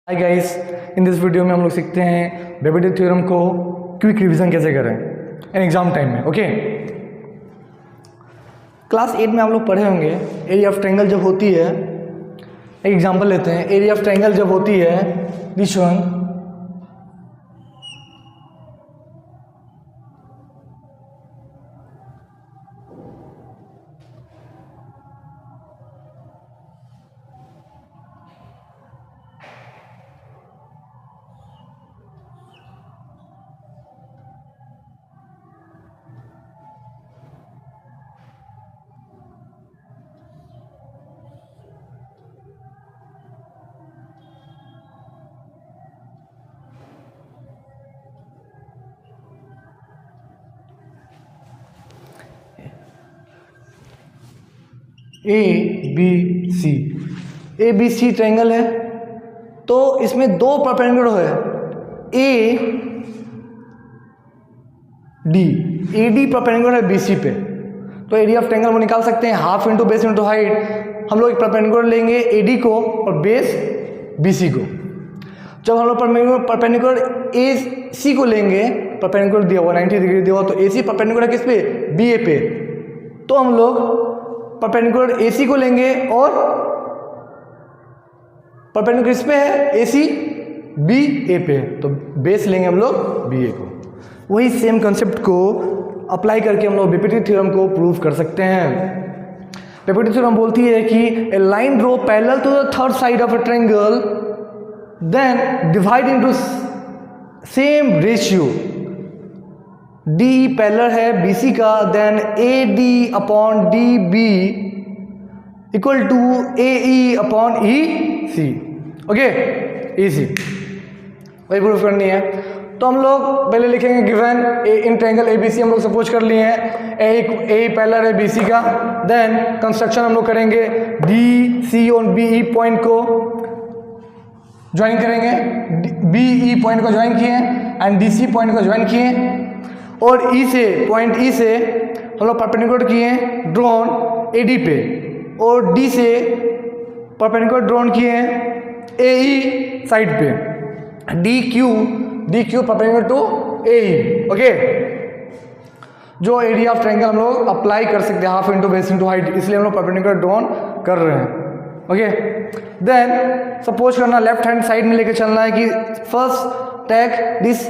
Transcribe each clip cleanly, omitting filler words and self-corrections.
Hi guys, in this video में हम लोग सीखते हैं बेबेडेव थ्योरम को क्विक रिवीजन कैसे करें इन एग्जाम टाइम में। ओके, क्लास 8 में आप लोग पढ़े होंगे एरिया ऑफ ट्रायंगल जब होती है। एक एग्जांपल लेते हैं, एरिया ऑफ ट्रायंगल जब होती है this one, A B C triangle है तो इसमें दो परपेंडिकुलर है ए डी परपेंडिकुलर है बी सी पे। तो एरिया ऑफ ट्रायंगल वो निकाल सकते हैं half into base into height. हम लोग एक परपेंडिकुलर लेंगे ए डी को और बेस बी सी को। जब हम लोग परपेंडिकुलर ए सी को लेंगे, परपेंडिकुलर दिया हुआ 90 डिग्री दिया हुआ, तो ए सी परपेंडिकुलर किस पे, बी ए पे। तो हम लोग परपेंडिकुलर ए सी को लेंगे और परपेंडिकुलर इस पे है ए सी बी ए पे, तो बेस लेंगे हम लोग बी ए को। वही सेम कंसेप्ट को अप्लाई करके हम लोग बेबेडेव थ्योरम को प्रूव कर सकते हैं। बेबेडेव थ्योरम बोलती है कि a line draw parallel to the third side of a triangle then divide into same ratio. D parallel है बी सी का, then A D upon D B equal to A E upon E C. Okay, E C वही proof करनी है। तो हम लोग पहले लिखेंगे given in triangle A B C हम लोग सपोज कर लिए हैं ए पैरेलल है बी सी का। देन कंस्ट्रक्शन हम लोग करेंगे, डी सी और बी ई पॉइंट को ज्वाइन करेंगे, बी ई पॉइंट को ज्वाइन किए एंड डी सी पॉइंट को ज्वाइन किए और ई से पॉइंट ई से हम लोग परपेंडिकुलर किए ड्रॉन ए डी पे और डी से परपेंडिकुलर ड्रॉन किए ए ई साइड पे, D Q perpendicular to A E. Okay, जो एरिया ऑफ ट्रायंगल हम लोग अप्लाई कर सकते हैं half into base into height, इसलिए हम लोग परपेंडिकुलर ड्रॉन कर रहे हैं। ओके, देन सपोज करना लेफ्ट हैंड साइड में लेके चलना है कि first take this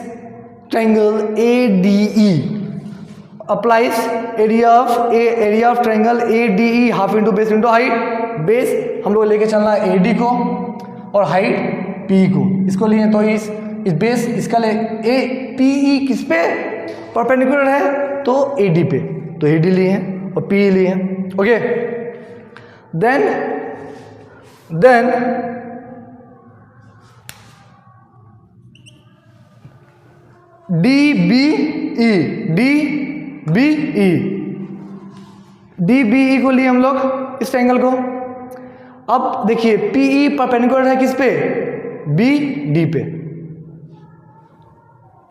triangle ADE applies area of triangle ADE half into base into height। Base हम लोग लेके चलना है AD को और हाइट PE को, इसको लिए तो इस बेस इसका ले PE किस पे परपेंडिकुलर है तो AD पे, तो AD लिए हैं और PE लिए हैं। Okay, then D B E को लिए हम लोग इस ट्रायंगल को। अब देखिए पीई परपेंडिकुलर है किस पे, बी डी पे,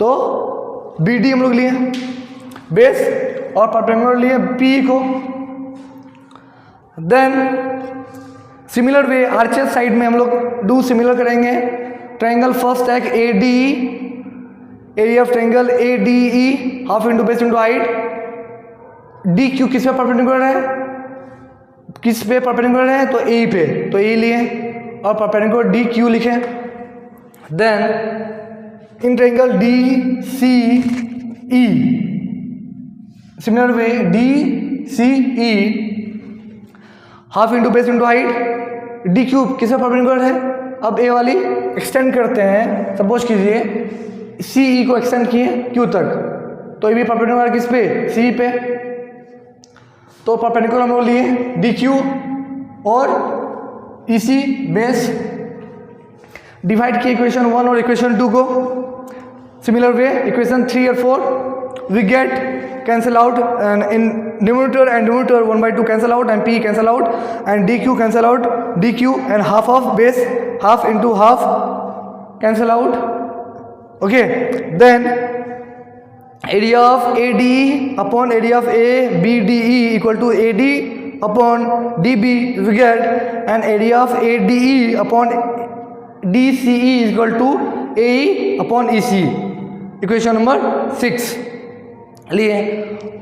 तो बी डी हम लोग लिए बेस और परपेंडिकुलर लिए पीई को। Then similar way arches side में हम लोग डू सिमिलर करेंगे। Triangle first take A D area of triangle A D E half into base into height. D Q किस पे परपेंडिकुलर है, किस पे परपेंडिकुलर है तो ए पे, तो ए लिए और परपेंडिकुलर डी क्यू लिखे। Then in triangle D C E similar way D C E half into base into height. D cube किस पे परपेंडिकुलर है, अब ए वाली एक्सटेंड करते हैं, सपोज कीजिए सी ई को एक्सटेंड किए क्यू तक, तो ये भी परपेंडिकुलर किस पे, सी पे, तो परपेंडिकुलर हम लोग लिए डी क्यू और ई सी बेस। डिवाइड किए इक्वेशन 1 और इक्वेशन 2 को। सिमिलर वे इक्वेशन 3 और 4 we get cancel out and in numerator and denominator 1/2 cancel out and P cancel out and D Q cancel out, D Q and half of base half into half cancel out. Okay, then area of ADE upon area of ABDE equal to AD upon DB we get, and area of ADE upon D C E is equal to A upon E C, equation number 6 लिए।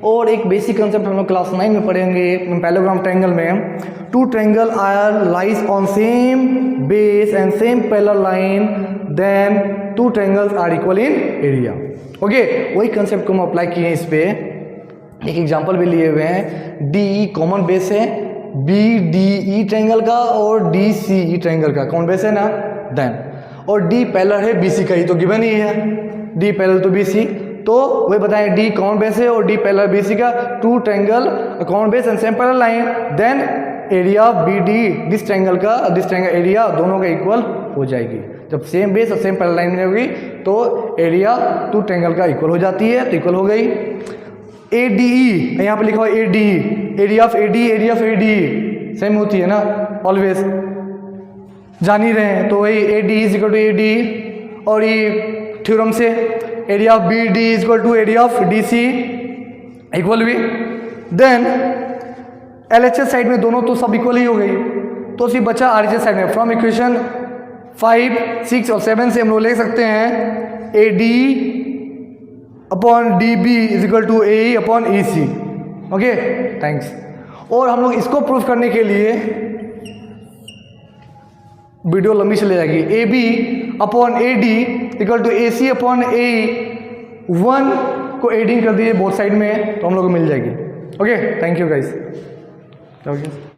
और एक basic concept हम लोग class 9 में पढ़ेंगे parallelogram triangle में, two triangle are lies on same base and same parallel line, then two triangles are equal in area. Okay, वही concept को हम अप्लाई किए हैं इस पे। एक एग्जांपल भी लिए हुए हैं, डी ई कॉमन बेस है बी डी ई ट्रायंगल का और डी सी ई ट्रायंगल का, कॉमन बेस है ना, देन और डी पैरेलल है बी सी का, ही तो गिवन ही है, D parallel to B C, तो वही बताएं डी कॉमन बेस है और डी पैरेलल बी सी का, two triangle common base and same parallel line, then area B D this triangle का दिस ट्रायंगल एरिया दोनों का इक्वल हो जाएगी। जब सेम बेस और सेम पैरेलल लाइन में होगी तो एरिया टू ट्रायंगल का इक्वल हो जाती है, तो इक्वल हो गई। ए डी ई यहाँ पे लिखा हुआ ए D E, area of A D, area of A D same होती है ना ऑलवेज, जान ही रहे हैं, तो वही A D is equal to A D, और ये थ्योरम से area of B D is equal to area of D C equal भी। Then L H S side में दोनों तो सब इक्वल ही हो गई, तो सिर्फ बचा आर एच एस साइड में। फ्रॉम इक्वेशन 5, 6 और 7 से हम लोग ले सकते हैं A D upon D B is equal to A upon E C. Okay, thanks. और हम लोग इसको प्रूफ करने के लिए, वीडियो लंबी चली जाएगी, A B upon A D equal to A C upon A 1 को एडिंग कर दीजिए बोथ साइड में, तो हम लोग को मिल जाएगी। Okay, thank you guys.